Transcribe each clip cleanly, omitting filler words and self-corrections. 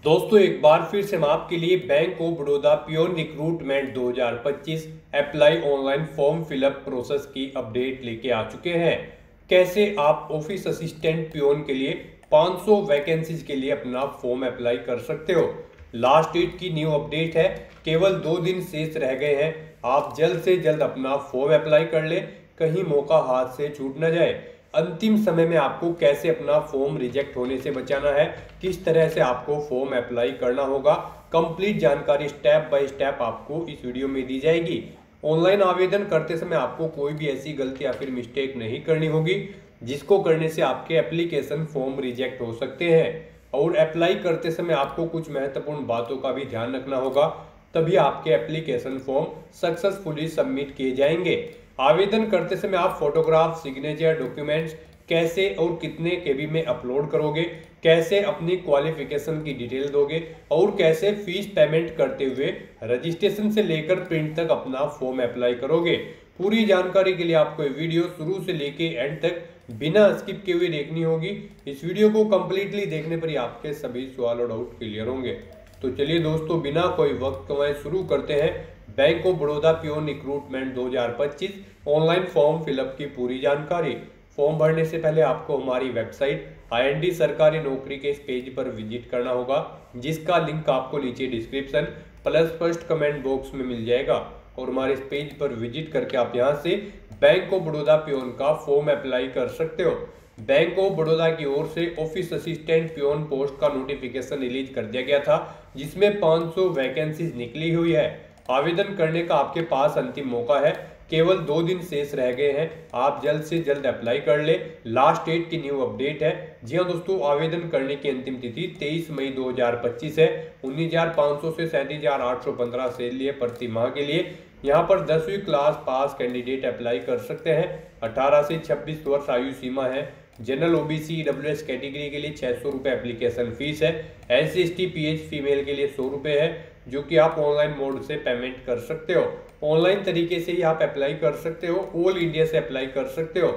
दोस्तों एक बार फिर से हम आपके लिए bank of Baroda peon recruitment 2025 apply online form fill up process की अपडेट लेके आ चुके हैं। कैसे आप ऑफिस असिस्टेंट प्योन के लिए 500 वैकेंसीज के लिए अपना फॉर्म अप्लाई कर सकते हो। लास्ट डेट की न्यू अपडेट है, केवल 2 दिन शेष रह गए हैं। आप जल्द से जल्द अपना फॉर्म अप्लाई कर ले, कहीं मौका हाथ से छूट न जाए। अंतिम समय में आपको कैसे अपना फॉर्म रिजेक्ट होने से बचाना है, किस तरह से आपको फॉर्म अप्लाई करना होगा, कंप्लीट जानकारी स्टेप बाय स्टेप आपको इस वीडियो में दी जाएगी। ऑनलाइन आवेदन करते समय आपको कोई भी ऐसी गलती या फिर मिस्टेक नहीं करनी होगी जिसको करने से आपके एप्लीकेशन फॉर्म रिजेक्ट हो सकते हैं। और अप्लाई करते समय आपको कुछ महत्वपूर्ण बातों का भी ध्यान रखना होगा, तभी आपके एप्लीकेशन फॉर्म सक्सेसफुली सबमिट किए जाएंगे। आवेदन करते समय आप फोटोग्राफ, सिग्नेचर, डॉक्यूमेंट्स कैसे और कितने केबी में अपलोड करोगे, कैसे अपनी क्वालिफिकेशन की डिटेल दोगे और कैसे फीस पेमेंट करते हुए रजिस्ट्रेशन से लेकर प्रिंट तक अपना फॉर्म अप्लाई करोगे। पूरी जानकारी के लिए आपको ये वीडियो शुरू से लेके एंड तक बिना स्किप किए हुए देखनी होगी। इस वीडियो को कंप्लीटली देखने पर ही आपके सभी सवाल और डाउट क्लियर होंगे। तो चलिए दोस्तों, बिना कोई वक्त गंवाए शुरू करते हैं bank of Baroda peon recruitment 2025 online form fill up की पूरी जानकारी। फॉर्म भरने से पहले आपको हमारी वेबसाइट IND सरकारी नौकरी के इस पेज पर विजिट करना होगा, जिसका लिंक आपको नीचे description plus first comment box में मिल जाएगा। और हमारे इस पेज पर विजिट करके आप यहां से बैंक ऑफ बड़ौदा प्योन का फॉर्म अप्लाई कर सकते हो। बैंक ऑफ बड़ौदा की ओर से ऑफिस असिस्टेंट प्योन पोस्ट का नोटिफिकेशन रिलीज कर दिया गया था, जिसमें 500 वैकेंसीज निकली हुई है। आवेदन करने का आपके पास अंतिम मौका है, केवल 2 दिन शेष रह गए हैं। आप जल्द से जल्द अप्लाई कर ले। लास्ट डेट की न्यू अपडेट है। जी हाँ दोस्तों, आवेदन करने की अंतिम तिथि 23 मई 2025 है। 19,500 से 37,815 सैलरी प्रति माह के लिए। यहाँ पर 10वीं क्लास पास कैंडिडेट अप्लाई कर सकते हैं। 18 से 26 वर्ष आयु सीमा है। जनरल OBC EWS कैटेगरी के लिए 600 रुपये एप्लीकेशन फीस है। SC ST PH फीमेल के लिए 100 रुपये है, जो कि आप ऑनलाइन मोड से पेमेंट कर सकते हो। ऑनलाइन तरीके से ही आप अप्लाई कर सकते हो, ऑल इंडिया से अप्लाई कर सकते हो।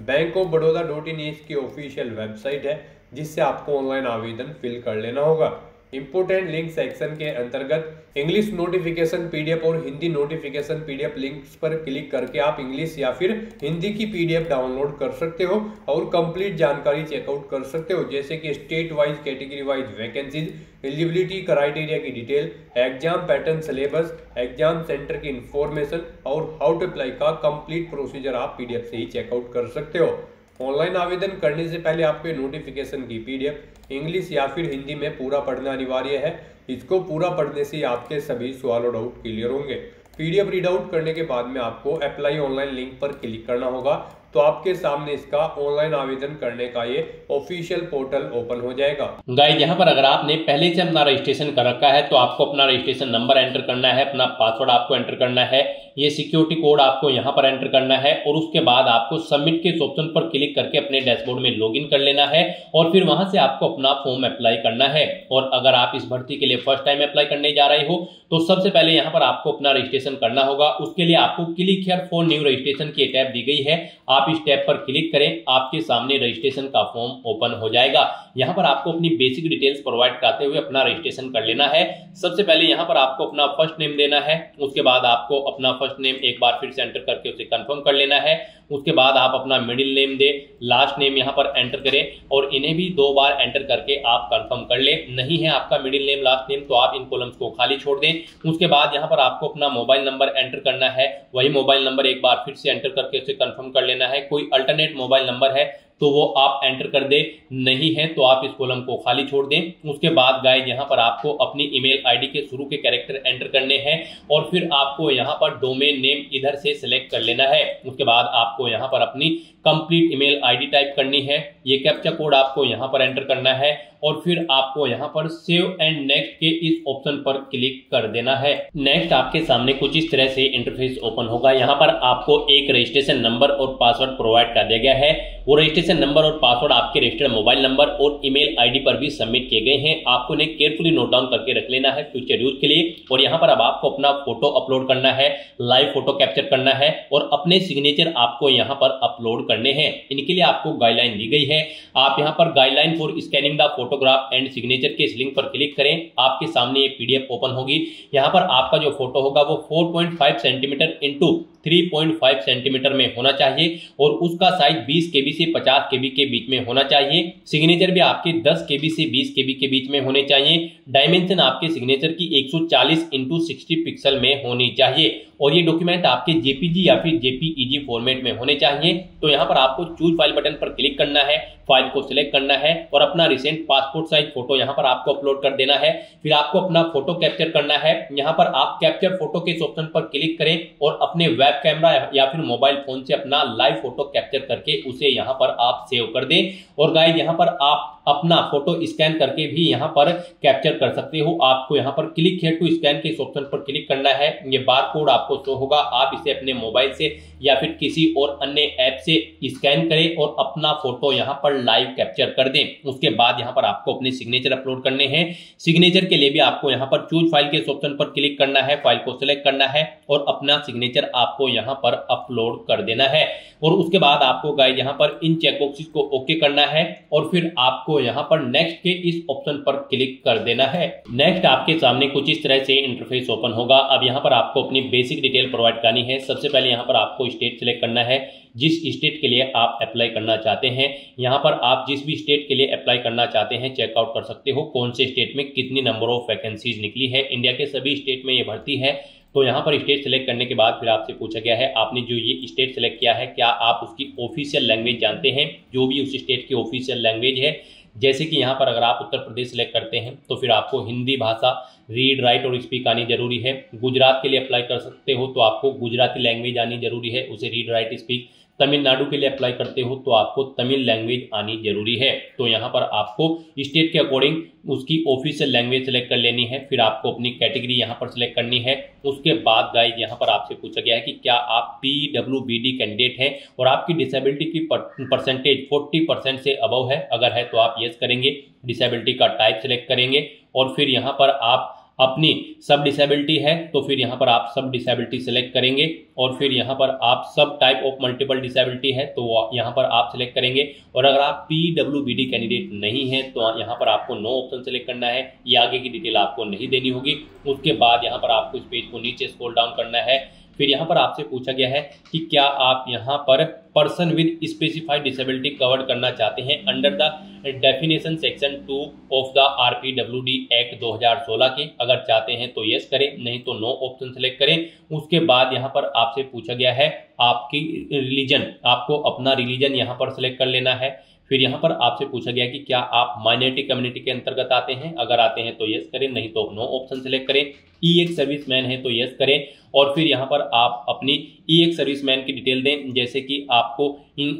बैंक ऑफ बड़ौदा.in इसकी ऑफिशियल वेबसाइट है, जिससे आपको ऑनलाइन आवेदन फिल कर लेना होगा। इंपोर्टेंट लिंक सेक्शन के अंतर्गत इंग्लिश नोटिफिकेशन PDF और हिंदी नोटिफिकेशन PDF लिंक्स पर क्लिक करके आप इंग्लिश या फिर हिंदी की PDF डाउनलोड कर सकते हो और कंप्लीट जानकारी चेकआउट कर सकते हो, जैसे कि state wise, category wise vacancies, eligibility criteria की detail, exam pattern, syllabus, exam centre की इंफॉर्मेशन और हाउ टू अप्लाई का कंप्लीट प्रोसीजर आप PDF से ही चेकआउट कर सकते हो। ऑनलाइन आवेदन करने से पहले आपके नोटिफिकेशन की PDF इंग्लिश या फिर हिंदी में पूरा पढ़ना अनिवार्य है। इसको पूरा पढ़ने से आपके सभी सवाल और डाउट क्लियर होंगे। PDF रीड आउट करने के बाद में आपको अप्लाई ऑनलाइन लिंक पर क्लिक करना होगा, तो आपके सामने इसका ऑनलाइन आवेदन करने का ये ऑफिशियल पोर्टल ओपन हो जाएगा। गाइस, यहाँ पर अगर आपने पहले से अपना रजिस्ट्रेशन कर रखा है तो आपको अपना रजिस्ट्रेशन नंबर एंटर करना है, अपना पासवर्ड आपको एंटर करना है, ये सिक्योरिटी कोड आपको यहाँ पर एंटर करना है और उसके बाद आपको सबमिट के ऑप्शन पर क्लिक करके अपने डैशबोर्ड में लॉगिन कर लेना है और फिर वहां से आपको अपना फॉर्म अप्लाई करना है। और अगर आप इस भर्ती के लिए फर्स्ट टाइम अप्लाई करने जा रहे हो तो सबसे पहले यहाँ पर आपको अपना रजिस्ट्रेशन करना होगा। उसके लिए आपको click here for new registration की टैब दी गई है, आप इस टैब पर क्लिक करें, आपके सामने रजिस्ट्रेशन का फॉर्म ओपन हो जाएगा। यहाँ पर आपको अपनी बेसिक डिटेल्स प्रोवाइड कराते हुए अपना रजिस्ट्रेशन कर लेना है। सबसे पहले यहाँ पर आपको अपना फर्स्ट नेम देना है, उसके बाद आपको अपना फर्स्ट नेम एक बार फिर से एंटर करके उसे कंफर्म कर लेना है। उसके बाद आप अपना मिडिल नेम दे, लास्ट नेम यहाँ पर एंटर करें और इन्हें भी 2 बार एंटर करके आप कंफर्म कर ले। नहीं है आपका मिडिल नेम, लास्ट नेम, तो आप इन कॉलम्स को खाली छोड़ दें। उसके बाद यहाँ पर आपको अपना मोबाइल नंबर एंटर करना है, वही मोबाइल नंबर एक बार फिर से एंटर करके उसे कंफर्म कर लेना है। कोई अल्टरनेट मोबाइल नंबर है तो वो आप एंटर कर दे, नहीं है तो आप इस कॉलम को खाली छोड़ दें। उसके बाद गाइस, यहाँ पर आपको अपनी ईमेल आईडी के शुरू के कैरेक्टर एंटर करने हैं और फिर आपको यहाँ पर डोमेन नेम इधर से सिलेक्ट कर लेना है। उसके बाद आपको यहाँ पर अपनी कंप्लीट ईमेल आईडी टाइप करनी है, ये कैप्चा कोड आपको यहाँ पर एंटर करना है और फिर आपको यहाँ पर सेव एंड नेक्स्ट के इस ऑप्शन पर क्लिक कर देना है। नेक्स्ट आपके सामने कुछ इस तरह से इंटरफेस ओपन होगा। यहाँ पर आपको एक रजिस्ट्रेशन नंबर और पासवर्ड प्रोवाइड कर दिया गया है। वो रजिस्ट्रेशन वेरिफिकेशन नंबर और पासवर्ड आपके रजिस्टर्ड मोबाइल नंबर और ईमेल आईडी पर भी सबमिट किए गए हैं। आपको उन्हें केयरफुली नोट डाउन करके रख लेना है फ्यूचर यूज के लिए। और यहाँ पर अब आपको अपना फोटो अपलोड करना है, लाइव फोटो कैप्चर करना है और अपने सिग्नेचर आपको यहाँ पर अपलोड करने हैं। इनके लिए आपको गाइडलाइन दी गई है। आप यहाँ पर guideline for scanning the photograph and signature के इस लिंक पर क्लिक करें। आपके सामने ये पीडीएफ ओपन होगी। यहाँ पर आपका जो फोटो होगा वो 4.5 सेंटीमीटर इंटू 3.5 सेंटीमीटर में होना चाहिए और उसका साइज 20 KB से 50 KB के बीच में होना चाहिए। सिग्नेचर भी आपके 10 KB से 20 KB के बीच में होने चाहिए। डायमेंशन आपके सिग्नेचर की 140 इंटू 60 पिक्सल में होनी चाहिए और ये डॉक्यूमेंट आपके जेपीजी या फिर जेपीईजी फॉर्मेट में होने चाहिए। तो यहाँ पर आपको चूज फाइल बटन पर क्लिक करना है, फाइल को सिलेक्ट करना है और अपना रिसेंट पासपोर्ट साइज फोटो यहाँ पर आपको अपलोड कर देना है। फिर आपको अपना फोटो कैप्चर करना है। यहाँ पर आप कैप्चर फोटो के ऑप्शन पर क्लिक करें और अपने वेब कैमरा या फिर मोबाइल फोन से अपना लाइव फोटो कैप्चर करके उसे यहाँ पर आप सेव कर दें। और गाइस यहाँ पर आप अपना फोटो स्कैन करके भी यहाँ पर कैप्चर कर सकते हो। आपको यहाँ पर क्लिक हियर टू स्कैन के ऑप्शन पर क्लिक करना है। ये बार कोड आपको शो होगा। आप इसे अपने मोबाइल से या फिर किसी और अन्य ऐप से स्कैन करें और अपना फोटो यहाँ पर लाइव कैप्चर कर दें। उसके बाद यहाँ पर आपको अपने सिग्नेचर अपलोड करने हैं। सिग्नेचर के लिए भी आपको यहाँ पर चूज फाइल के ऑप्शन पर क्लिक करना है, फाइल को सिलेक्ट करना है और अपना सिग्नेचर आपको यहाँ पर अपलोड कर देना है। और उसके बाद आपको गाइस यहाँ पर इन चेकबॉक्सेस को ओके करना है और फिर आपको यहाँ पर नेक्स्ट के इस ऑप्शन पर क्लिक कर देना है। नेक्स्ट आपके सामने कुछ इस तरह से इंटरफेस ओपन होगा। अब यहाँ पर आपको अपनी बेसिक डिटेल प्रोवाइड करनी है। सबसे पहले यहाँ पर आपको स्टेट सिलेक्ट करना है, जिस स्टेट के लिए आप अप्लाई करना चाहते हैं। यहाँ पर आप जिस भी स्टेट के लिए अप्लाई करना चाहते हैं चेकआउट कर सकते हो कौन से स्टेट में कितनी नंबर ऑफ वैकेंसीज निकली है। इंडिया के सभी स्टेट में ये भर्ती है। तो यहाँ पर स्टेट सेलेक्ट करने के बाद फिर आपसे पूछा गया है आपने जो ये स्टेट सेलेक्ट किया है क्या आप उसकी ऑफिशियल लैंग्वेज जानते हैं, जो भी उस स्टेट की ऑफिशियल लैंग्वेज है। जैसे कि यहाँ पर अगर आप उत्तर प्रदेश सेलेक्ट करते हैं तो फिर आपको हिंदी भाषा रीड राइट और स्पीक आनी जरूरी है। गुजरात के लिए अप्लाई कर सकते हो तो आपको गुजराती लैंग्वेज आनी जरूरी है, उसे रीड राइट स्पीक। तमिलनाडु के लिए अप्लाई करते हो तो आपको तमिल लैंग्वेज आनी जरूरी है। तो यहाँ पर आपको स्टेट के अकॉर्डिंग उसकी ऑफिशियल लैंग्वेज सेलेक्ट कर लेनी है। फिर आपको अपनी कैटेगरी यहाँ पर सेलेक्ट करनी है। उसके बाद गाइस यहाँ पर आपसे पूछा गया है कि क्या आप PWBD कैंडिडेट हैं और आपकी डिसेबिलिटी की परसेंटेज 40% से अबव है। अगर है तो आप यस करेंगे, डिसेबिलिटी का टाइप सेलेक्ट करेंगे और फिर यहाँ पर आप अपनी सब डिसेबिलिटी है तो फिर यहाँ पर आप सब डिसेबिलिटी सेलेक्ट करेंगे और फिर यहाँ पर आप सब टाइप ऑफ मल्टीपल डिसेबिलिटी है तो यहाँ पर आप सेलेक्ट करेंगे। और अगर आप PWBD कैंडिडेट नहीं है तो यहाँ पर आपको नो ऑप्शन सेलेक्ट करना है। ये आगे की डिटेल आपको नहीं देनी होगी। उसके बाद यहाँ पर आपको इस पेज को नीचे स्क्रॉल डाउन करना है। फिर यहाँ पर आपसे पूछा गया है कि क्या आप यहाँ पर person with specified disability cover करना चाहते हैं under the definition section 2 of the RPWD act 2016 के। अगर चाहते हैं तो यस करें, नहीं तो नो ऑप्शन सेलेक्ट करें। उसके बाद यहाँ पर आपसे पूछा गया है आपकी रिलीजन, आपको अपना रिलीजन यहाँ पर सेलेक्ट कर लेना है। फिर यहाँ पर आपसे पूछा गया कि क्या आप माइनॉरिटी कम्युनिटी के अंतर्गत आते हैं। अगर आते हैं तो यस करें, नहीं तो नो ऑप्शन सेलेक्ट करें। E1 सर्विसमैन है तो यस करें और फिर यहाँ पर आप अपनी E1 सर्विसमैन की डिटेल दें। जैसे कि आपको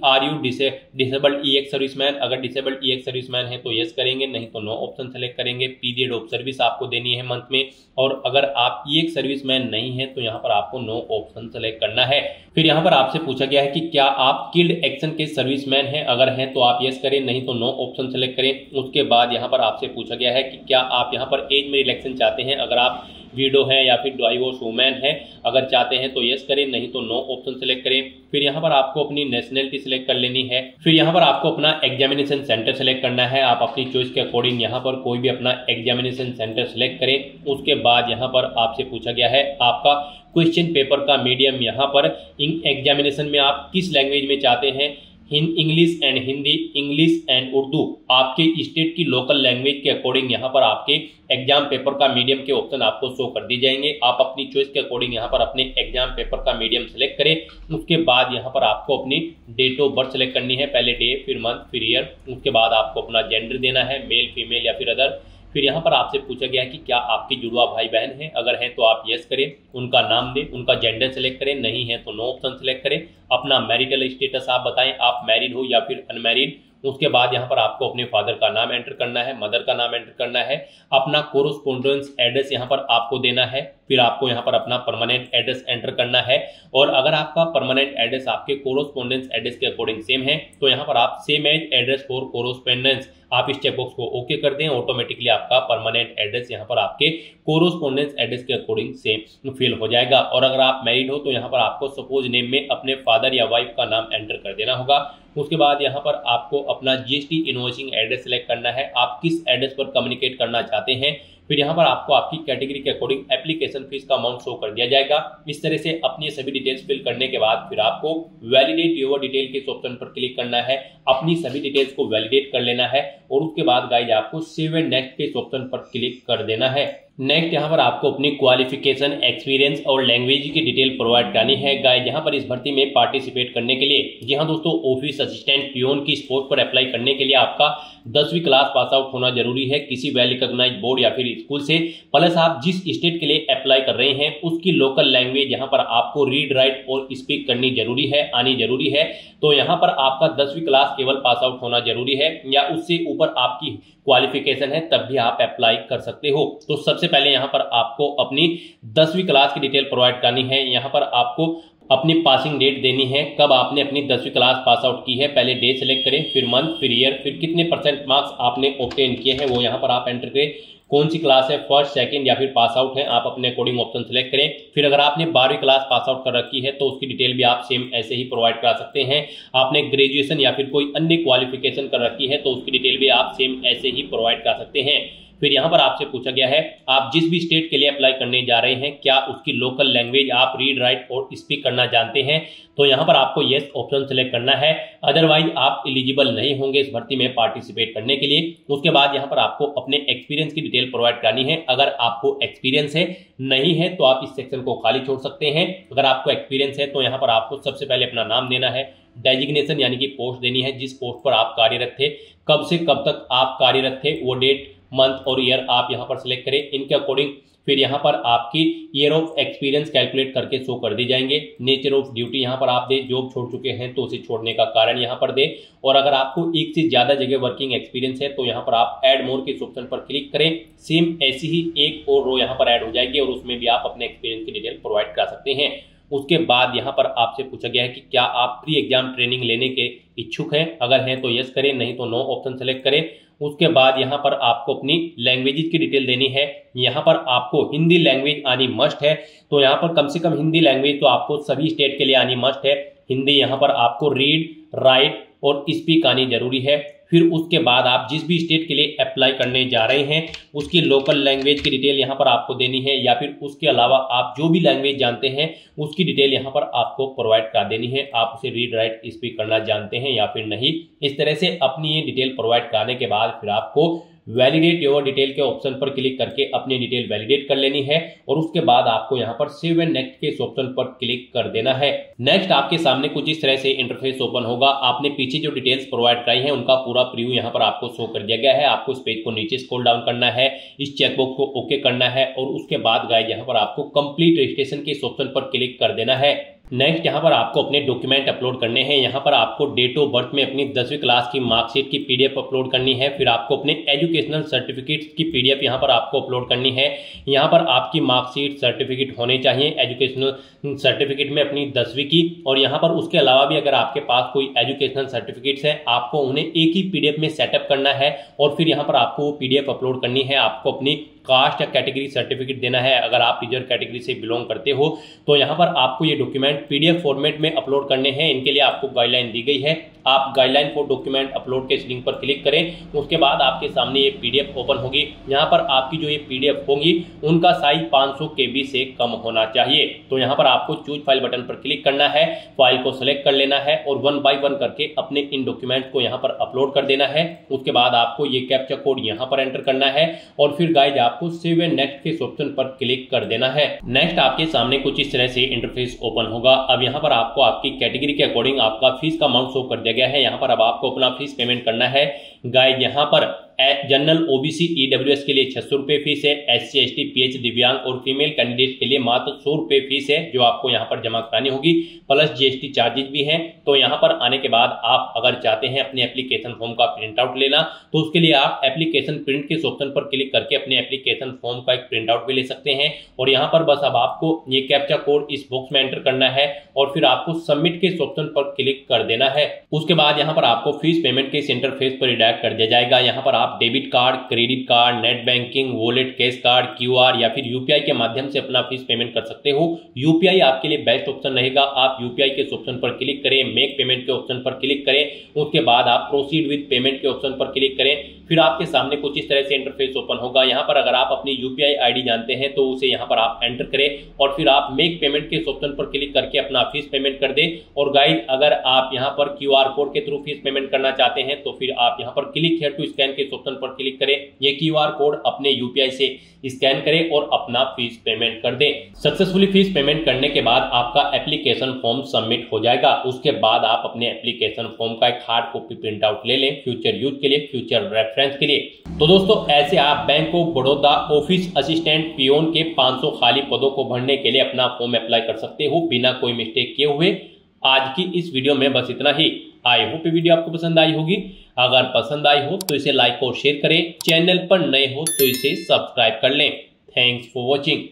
are you disabled E1 serviceman, अगर डिसेबल्ड E1 सर्विसमैन है तो यस करेंगे, नहीं तो नो ऑप्शन सेलेक्ट करेंगे। पीरियड ऑफ सर्विस आपको देनी है मंथ में और अगर आप E1 सर्विसमैन नहीं है तो यहाँ पर आपको नो ऑप्शन सेलेक्ट करना है। फिर यहाँ पर आपसे पूछा गया है कि क्या आप किल्ड एक्शन के सर्विसमैन हैं। अगर हैं तो आप यस करें, नहीं तो नो ऑप्शन सेलेक्ट करें। उसके बाद यहाँ पर आपसे पूछा गया है कि क्या आप यहाँ पर एज में रिलैक्सेशन चाहते हैं। अगर आप विडो है या फिर डाइवोर्स वुमेन है, अगर चाहते हैं तो यस करें, नहीं तो नो ऑप्शन सेलेक्ट करें। फिर यहाँ पर आपको अपनी नेशनलिटी सेलेक्ट कर लेनी है। फिर यहाँ पर आपको अपना एग्जामिनेशन सेंटर सेलेक्ट करना है। आप अपनी चॉइस के अकॉर्डिंग यहाँ पर कोई भी अपना एग्जामिनेशन सेंटर सेलेक्ट करें। उसके बाद यहाँ पर आपसे पूछा गया है आपका क्वेश्चन पेपर का मीडियम, यहाँ पर एग्जामिनेशन में आप किस लैंग्वेज में चाहते हैं। English and Hindi, English and Urdu, आपके स्टेट की लोकल लैंग्वेज के अकॉर्डिंग यहाँ पर आपके एग्जाम पेपर का मीडियम के ऑप्शन आपको शो कर दी जाएंगे। आप अपनी चॉइस के अकॉर्डिंग यहाँ पर अपने एग्जाम पेपर का मीडियम सेलेक्ट करें। उसके बाद यहाँ पर आपको अपनी डेट ऑफ बर्थ सेलेक्ट करनी है, पहले डे फिर मंथ फिर ईयर। उसके बाद आपको अपना जेंडर देना है, मेल फीमेल या फिर अदर। फिर यहाँ पर आपसे पूछा गया है कि क्या आपके जुड़वा भाई बहन हैं। अगर हैं तो आप यस करें, उनका नाम दें, उनका जेंडर सेलेक्ट करें, नहीं है तो नो ऑप्शन सेलेक्ट करें। अपना मैरिटल स्टेटस आप बताएं, आप मैरिड हो या फिर अनमैरिड। उसके बाद यहाँ पर आपको अपने फादर का नाम एंटर करना है, मदर का नाम एंटर करना है, अपना कोरोस्पोंडेंस एड्रेस यहाँ पर आपको देना है, फिर आपको यहाँ पर अपना परमानेंट एड्रेस एंटर करना है। और अगर आपका परमानेंट एड्रेस आपके कोरोस्पोंडेंस एड्रेस के अकॉर्डिंग सेम है तो यहाँ पर आप same as address for correspondence आप इस चेकबॉक्स को ओके कर दें, ऑटोमेटिकली आपका परमानेंट एड्रेस यहाँ पर आपके कोरोस्पोंडेंस एड्रेस के अकॉर्डिंग सेम फिल हो जाएगा। और अगर आप मैरिड हो तो यहाँ पर आपको सपोज नेम में अपने फादर या वाइफ का नाम एंटर कर देना होगा। उसके बाद यहाँ पर आपको अपना जीएसटी इनवॉइसिंग एड्रेस सेलेक्ट करना है, आप किस एड्रेस पर कम्युनिकेट करना चाहते हैं। फिर यहाँ पर आपको आपकी कैटेगरी के अकॉर्डिंग एप्लीकेशन फीस का अमाउंट शो कर दिया जाएगा। इस तरह से अपनी सभी डिटेल्स फिल करने के बाद फिर आपको वैलिडेट योर डिटेल के ऑप्शन पर क्लिक करना है, अपनी सभी डिटेल्स को वैलिडेट कर लेना है और उसके बाद गाइज आपको सेव एंड नेक्स्ट के ऑप्शन पर क्लिक कर देना है। नेक्स्ट यहाँ पर आपको अपनी क्वालिफिकेशन, एक्सपीरियंस और लैंग्वेज की डिटेल प्रोवाइड करनी है। गाइज यहाँ पर इस भर्ती में पार्टिसिपेट करने के लिए, जी हाँ दोस्तों, ऑफिस असिस्टेंट पियोन की पोस्ट पर अप्लाई करने के लिए आपका 10वीं क्लास पास आउट होना जरूरी है किसी वेल रिकॉग्नाइज्ड बोर्ड या फिर स्कूल से। प्लस आप जिस स्टेट के लिए अप्लाई कर रहे हैं उसकी लोकल लैंग्वेज यहाँ पर आपको रीड, राइट और स्पीक करनी जरूरी है, आनी जरूरी है। तो यहाँ पर आपका 10वीं क्लास केवल पास आउट होना जरूरी है या उससे ऊपर आपकी क्वालिफिकेशन है तब भी आप अप्लाई कर सकते हो। तो सबसे पहले यहाँ पर आपको अपनी 10वीं क्लास की डिटेल प्रोवाइड करनी है। यहाँ पर आपको अपनी पासिंग डेट देनी है, कब आपने अपनी 10वीं क्लास पास आउट की है। पहले डे सेलेक्ट करें, फिर मंथ, फिर ईयर, फिर कितने परसेंट मार्क्स आपने ऑब्टेन किए हैं वो यहाँ पर आप एंटर करें। कौन सी क्लास है, फर्स्ट, सेकंड या फिर पास आउट है, आप अपने अकॉर्डिंग ऑप्शन सेलेक्ट करें। फिर अगर आपने 12वीं क्लास पास आउट कर रखी है तो उसकी डिटेल भी आप सेम ऐसे ही प्रोवाइड करा सकते हैं। आपने ग्रेजुएशन या फिर कोई अन्य क्वालिफिकेशन कर रखी है तो उसकी डिटेल भी आप सेम ऐसे ही प्रोवाइड करा सकते हैं। फिर यहाँ पर आपसे पूछा गया है आप जिस भी स्टेट के लिए अप्लाई करने जा रहे हैं क्या उसकी लोकल लैंग्वेज आप रीड, राइट और स्पीक करना जानते हैं। तो यहाँ पर आपको यस ऑप्शन सेलेक्ट करना है, अदरवाइज आप एलिजिबल नहीं होंगे इस भर्ती में पार्टिसिपेट करने के लिए। उसके बाद यहाँ पर आपको अपने एक्सपीरियंस की डिटेल प्रोवाइड करनी है। अगर आपको एक्सपीरियंस है, नहीं है तो आप इस सेक्शन को खाली छोड़ सकते हैं। अगर आपको एक्सपीरियंस है तो यहाँ पर आपको सबसे पहले अपना नाम देना है, डेजिग्नेशन यानी कि पोस्ट देनी है, जिस पोस्ट पर आप कार्यरत थे, कब से कब तक आप कार्यरत थे, वो डेट, मंथ और ईयर आप यहाँ पर सिलेक्ट करें। इनके अकॉर्डिंग फिर यहाँ पर आपकी ईयर ऑफ एक्सपीरियंस कैलकुलेट करके शो कर दी जाएंगे। नेचर ऑफ ड्यूटी यहाँ पर आप दे, जॉब छोड़ चुके हैं तो उसे छोड़ने का कारण यहाँ पर दे। और अगर आपको एक से ज्यादा जगह वर्किंग एक्सपीरियंस है तो यहाँ पर आप ऐड मोर के ऑप्शन पर क्लिक करें। सेम ऐसी ही एक और रो यहाँ पर ऐड हो जाएगी और उसमें भी आप अपने एक्सपीरियंस की डिटेल प्रोवाइड करा सकते हैं। उसके बाद यहाँ पर आपसे पूछा गया है कि क्या आप प्री एग्जाम ट्रेनिंग लेने के इच्छुक हैं, अगर हैं तो यस करें, नहीं तो नो ऑप्शन सेलेक्ट करें। उसके बाद यहाँ पर आपको अपनी लैंग्वेजेस की डिटेल देनी है। यहाँ पर आपको हिंदी लैंग्वेज आनी मस्ट है, तो यहाँ पर कम से कम हिंदी लैंग्वेज तो आपको सभी स्टेट के लिए आनी मस्ट है। हिंदी यहाँ पर आपको रीड, राइट और स्पीक आनी जरूरी है। फिर उसके बाद आप जिस भी स्टेट के लिए अप्लाई करने जा रहे हैं उसकी लोकल लैंग्वेज की डिटेल यहाँ पर आपको देनी है, या फिर उसके अलावा आप जो भी लैंग्वेज जानते हैं उसकी डिटेल यहाँ पर आपको प्रोवाइड कर देनी है। आप उसे रीड, राइट, स्पीक करना जानते हैं या फिर नहीं। इस तरह से अपनी ये डिटेल प्रोवाइड करने के बाद फिर आपको वैलिडेट योर डिटेल के ऑप्शन पर क्लिक करके अपनी डिटेल वैलिडेट कर लेनी है और उसके बाद आपको यहाँ पर सेव एंड नेक्स्ट के ऑप्शन पर क्लिक कर देना है। नेक्स्ट आपके सामने कुछ इस तरह से इंटरफेस ओपन होगा। आपने पीछे जो डिटेल्स प्रोवाइड कराई है उनका पूरा प्रीव्यू यहाँ पर आपको शो कर दिया गया है। आपको इस पेज को नीचे स्क्रॉल डाउन करना है, इस चेकबॉक्स को ओके करना है और उसके बाद गाइस यहाँ पर आपको कंप्लीट रजिस्ट्रेशन के ऑप्शन पर क्लिक कर देना है। नेक्स्ट यहाँ पर आपको अपने डॉक्यूमेंट अपलोड करने हैं। यहाँ पर आपको डेट ऑफ बर्थ में अपनी 10वीं क्लास की मार्कशीट की पीडीएफ अपलोड करनी है। फिर आपको अपने एजुकेशनल सर्टिफिकेट्स की पीडीएफ यहाँ पर आपको अपलोड करनी है। यहाँ पर आपकी मार्कशीट, सर्टिफिकेट होने चाहिए एजुकेशनल सर्टिफिकेट में अपनी 10वीं की, और यहाँ पर उसके अलावा भी अगर आपके पास कोई एजुकेशनल सर्टिफिकेट्स है आपको उन्हें एक ही पीडीएफ में सेटअप करना है और फिर यहाँ पर आपको वो पीडीएफ अपलोड करनी है। आपको अपनी कास्ट या कैटेगरी सर्टिफिकेट देना है। अगर आप रिजर्व कैटेगरी से बिलोंग करते हो तो यहाँ पर आपको ये डॉक्यूमेंट पीडीएफ फॉर्मेट में अपलोड करने हैं। इनके लिए आपको गाइडलाइन दी गई है। आप गाइडलाइन फॉर डॉक्यूमेंट अपलोड के लिंक पर क्लिक करें। उसके बाद आपके सामने ये पीडीएफ ओपन होगी। यहाँ पर आपकी जो ये पीडीएफ होंगी उनका साइज 500 KB से कम होना चाहिए। तो यहाँ पर आपको चूज फाइल बटन पर क्लिक करना है, फाइल को सिलेक्ट कर लेना है और 1 बाय 1 करके अपने इन डॉक्यूमेंट को यहाँ पर अपलोड कर देना है। उसके बाद आपको ये कैप्चा कोड यहाँ पर एंटर करना है और फिर गाइज आपको सेव एंड नेक्स्ट के ऑप्शन पर क्लिक कर देना है। नेक्स्ट आपके सामने कुछ इस तरह से इंटरफेस ओपन होगा। अब यहाँ पर आपको आपकी कैटेगरी के अकॉर्डिंग आपका फीस का अमाउंट शो कर दिया गया है। यहाँ पर अब आपको अपना फीस पेमेंट करना है। गाइज यहाँ पर जनरल ओबीसी ईडब्ल्यूएस के लिए 600 रुपये फीस है। SC ST PH दिव्यांग और फीमेल कैंडिडेट के लिए मात्र 100 रुपये फीस है जो आपको यहाँ पर जमा करानी होगी, प्लस GST चार्जेस भी हैं। तो यहाँ पर आने के बाद आप अगर चाहते हैं अपने एप्लीकेशन फॉर्म का प्रिंट आउट लेना तो उसके लिए आप एप्लीकेशन प्रिंट के ऑप्शन पर क्लिक करके अपने एप्लीकेशन फॉर्म का एक प्रिंट आउट भी ले सकते हैं। और यहाँ पर बस अब आपको ये कैप्चा कोड इस बॉक्स में एंटर करना है और फिर आपको सबमिट के ऑप्शन पर क्लिक कर देना है। उसके बाद यहाँ पर आपको फीस पेमेंट के इस इंटरफेस पर रिडायरेक्ट कर दिया जाएगा। यहाँ पर आप debit card, credit card, net banking, wallet, cash card, QR या फिर UPI के माध्यम से अपना फीस पेमेंट कर सकते हो। UPI आपके लिए बेस्ट ऑप्शन रहेगा। आप UPI के ऑप्शन पर क्लिक करें, मेक पेमेंट के ऑप्शन पर क्लिक करें, उसके बाद आप प्रोसीड विद पेमेंट के ऑप्शन पर क्लिक करें। फिर आपके सामने कुछ इस तरह से इंटरफेस ओपन होगा। यहाँ पर अगर आप अपनी UPI ID जानते हैं तो उसे यहाँ पर आप एंटर करें और फिर आप मेक पेमेंट के ऑप्शन पर क्लिक करके अपना फीस पेमेंट कर दें। और गाइस, अगर आप यहाँ पर QR कोड के थ्रू फीस पेमेंट करना चाहते हैं तो फिर आप यहाँ पर क्लिक हियर टू स्कैन के ऑप्शन पर क्लिक करें। ये QR कोड अपने UPI से स्कैन करें और अपना फीस पेमेंट कर दें। सक्सेसफुली फीस पेमेंट करने के बाद आपका एप्लीकेशन फॉर्म सबमिट हो जाएगा। उसके बाद आप अपने एप्लीकेशन फॉर्म का एक हार्ड कॉपी प्रिंट आउट ले लें फ्यूचर यूज के लिए, फ्यूचर रेफरेंस के लिए। तो दोस्तों, ऐसे आप bank of Baroda office assistant peon के 500 खाली पदों को भरने के लिए अपना फॉर्म अप्लाई कर सकते हो बिना कोई मिस्टेक किए हुए। आज की इस वीडियो में बस इतना ही। आई होप ये वीडियो आपको पसंद आई होगी। अगर पसंद आई हो तो इसे लाइक और शेयर करें। चैनल पर नए हो तो इसे सब्सक्राइब कर लें। Thanks for watching.